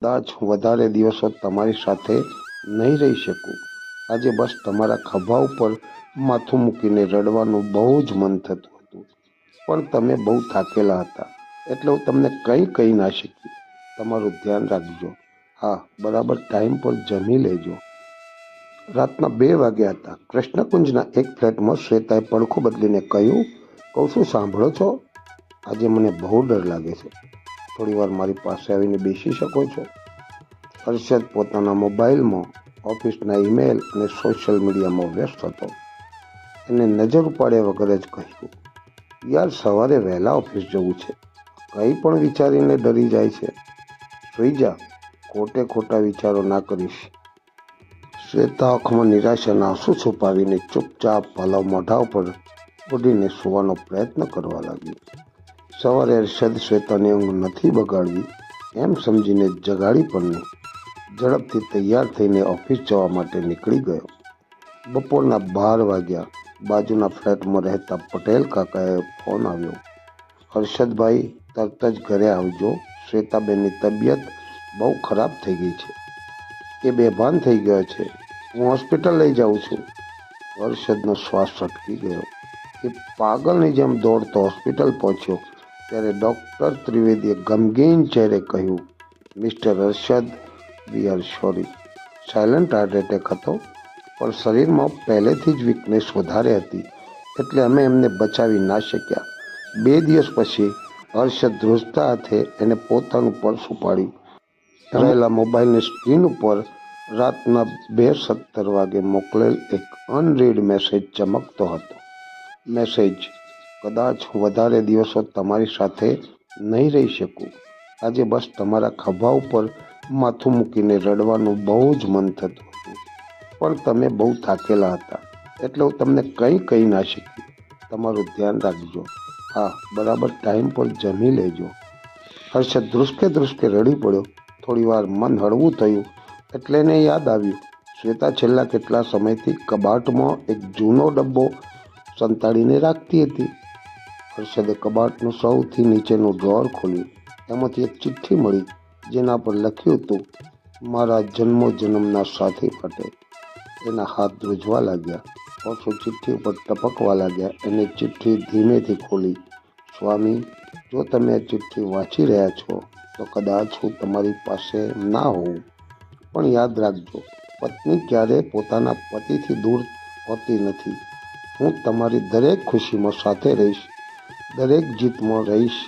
કદાચ હું વધારે દિવસો તમારી સાથે નહીં રહી શકું. આજે બસ તમારા ખભા ઉપર માથું મૂકીને રડવાનું બહુ જ મન થતું હતું, પણ તમે બહુ થાકેલા હતા, એટલે હું તમને કંઈ કહી ના શકી. તમારું ધ્યાન રાખજો. હા, બરાબર ટાઈમ પર જમી લેજો. રાતના 2 વાગ્યા હતા. કૃષ્ણકુંજના એક ફ્લેટમાં શ્વેતાએ પડખું બદલીને કહ્યું, કહું શું સાંભળો છો? આજે મને બહુ ડર લાગે છે. થોડી વાર મારી પાસે આવીને બેસી શકો છો? હર્ષદ પોતાના મોબાઈલમાં ઓફિસના ઈમેલ અને સોશિયલ મીડિયામાં વ્યસ્ત હતો. એને નજર ઉપાડ્યા વગર જ કહ્યું, યાર સવારે વહેલા ઓફિસ જવું છે. કંઈ પણ વિચારીને ડરી જાય છે. સુઈ જા, ખોટે ખોટા વિચારો ના કરીશ. શ્વેતા આંખમાં નિરાશાના આંસુ છુપાવીને ચૂપચાપ પલવ મોઢા ઉપર ઉડીને સૂવાનો પ્રયત્ન કરવા લાગી. સવારે હર્ષદ શ્વેતાની ઊંઘ નથી બગાડવી એમ સમજીને જગાડી પણ ઝડપથી તૈયાર થઈને ઓફિસ જવા માટે નીકળી ગયો. બપોરના 12 વાગ્યા. બાજુના ફ્લેટમાં રહેતા પટેલ કાકાએ ફોન આવ્યો. હર્ષદભાઈ, તરત જ ઘરે આવજો. શ્વેતાબેનની તબિયત બહુ ખરાબ થઈ ગઈ છે. એ બેભાન થઈ ગયો છે. હું હોસ્પિટલ લઈ જાઉં છું. હર્ષદનો શ્વાસ અટકી ગયો. એ પાગલની જેમ દોડતો હોસ્પિટલ પહોંચ્યો ત્યારે ડૉક્ટર ત્રિવેદીએ ગમગીન ચહેરે કહ્યું, mister Harshad, we are sorry. Silent heart attack હતો, પણ શરીરમાં પહેલેથી જ વીકનેસ વધારે હતી, એટલે અમે એમને બચાવી ના શક્યા. 2 દિવસ પછી હર્ષદ ધ્રુજતા હાથે એને પોતાનું પર્સ ઉપાડ્યું. રહેલા મોબાઈલની સ્ક્રીન ઉપર રાતના 2:17 વાગે મોકલેલ એક અનરીડ મેસેજ ચમકતો હતો. મેસેજ, કદાચ હું વધારે દિવસો તમારી સાથે નહીં રહી શકું. આજે બસ તમારા ખભા ઉપર માથું મૂકીને રડવાનું બહુ જ મન થતું હતું, પણ તમે બહુ થાકેલા હતા, એટલે હું તમને કંઈ કહી ના શકી. તમારું ધ્યાન રાખજો. હા, બરાબર ટાઈમ પર જમી લેજો. હર્ષદ ધ્રુસકે રડી પડ્યો. થોડી વાર મન હળવું થયું એટલે એને યાદ આવ્યું, શ્વેતા છેલ્લા કેટલા સમયથી કબાટમાં એક જૂનો ડબ્બો સંતાડીને રાખતી હતી. હર્ષદે કબાટનું સૌથી નીચેનું ડ્રોઅર ખોલ્યું. એમાંથી એક ચિઠ્ઠી મળી, જેના પર લખ્યું હતું, મારા જન્મોજન્મના સાથી માટે. એના હાથ ધ્રુજવા લાગ્યા. ઓછું ચિઠ્ઠી ઉપર ટપકવા લાગ્યા. એને ચિઠ્ઠી ધીમેથી ખોલી. સ્વામી, જો તમે આ ચિઠ્ઠી વાંચી રહ્યા છો તો કદાચ હું તમારી પાસે ના હોઉં, પણ યાદ રાખજો, પત્ની ક્યારેય પોતાના પતિથી દૂર હોતી નથી. હું તમારી દરેક ખુશીમાં સાથે રહીશ, દરેક જીતમાં રહીશ,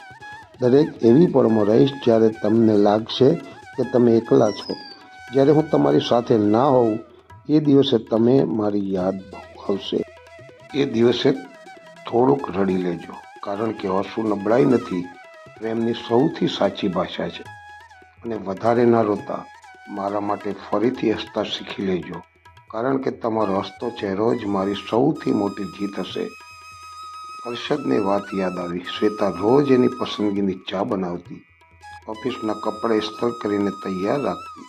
દરેક એવી પળમાં રહીશ જ્યારે તમને લાગશે કે તમે એકલા છો. જ્યારે હું તમારી સાથે ના હોઉં એ દિવસે તમે મારી યાદ બહુ આવશે. એ દિવસે થોડુંક રડી લેજો, કારણ કે આંસુ નબળાઈ નથી, પ્રેમની સૌથી સાચી ભાષા છે. અને વધારે ના રોતા, મારા માટે ફરીથી હસતા શીખી લેજો, કારણ કે તમારો હસતો ચહેરો જ મારી સૌથી મોટી જીત હશે. હર્ષદને વાત યાદ આવી. શ્વેતા રોજ એની પસંદગીની ચા બનાવતી, ઓફિસના કપડાં ઇસ્ત્રી કરીને તૈયાર રાખતી,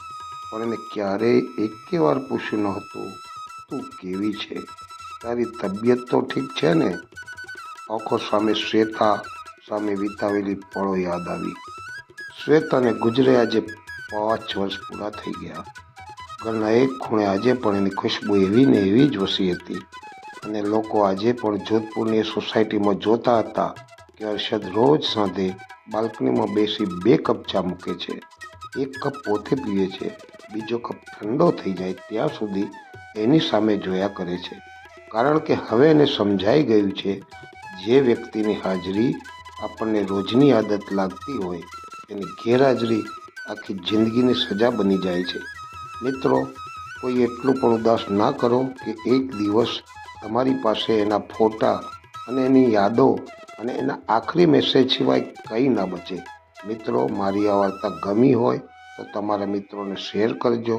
પણ એને ક્યારેય એકે વાર પૂછ્યું ન હતું, તું કેવી છે? તારી તબિયત તો ઠીક છે ને? આંખો સામે શ્વેતા સામે વિતાવેલી પળો યાદ આવી. શ્વેતાને ગુજરે આજે 5 વર્ષ પૂરા થઈ ગયા. ઘરના એક ખૂણે આજે પણ એની ખુશ્બુ એવી ને એવી જ વસી હતી, અને લોકો આજે પણ જોધપુરની સોસાયટીમાં જોતા હતા કે હર્ષદ રોજ સાંજે બાલ્કનીમાં બેસી 2 કપ ચા મૂકે છે. એક કપ પોતે પીવે છે, બીજો કપ ઠંડો થઈ જાય ત્યાં સુધી એની સામે જોયા કરે છે, કારણ કે હવે એને સમજાઈ ગયું છે, જે વ્યક્તિની હાજરી આપણને રોજની આદત લાગતી હોય, એની ગેરહાજરી આખી જિંદગીની સજા બની જાય છે. મિત્રો, કોઈ એટલું પણ ઉદાસ ના કરો કે એક દિવસ તમારી પાસે એના ફોટા અને એની યાદો અને એના આખરી મેસેજ સિવાય કંઈ ના બચે. મિત્રો, મારી આ વાર્તા ગમી હોય તો તમારા મિત્રોને શેર કરજો.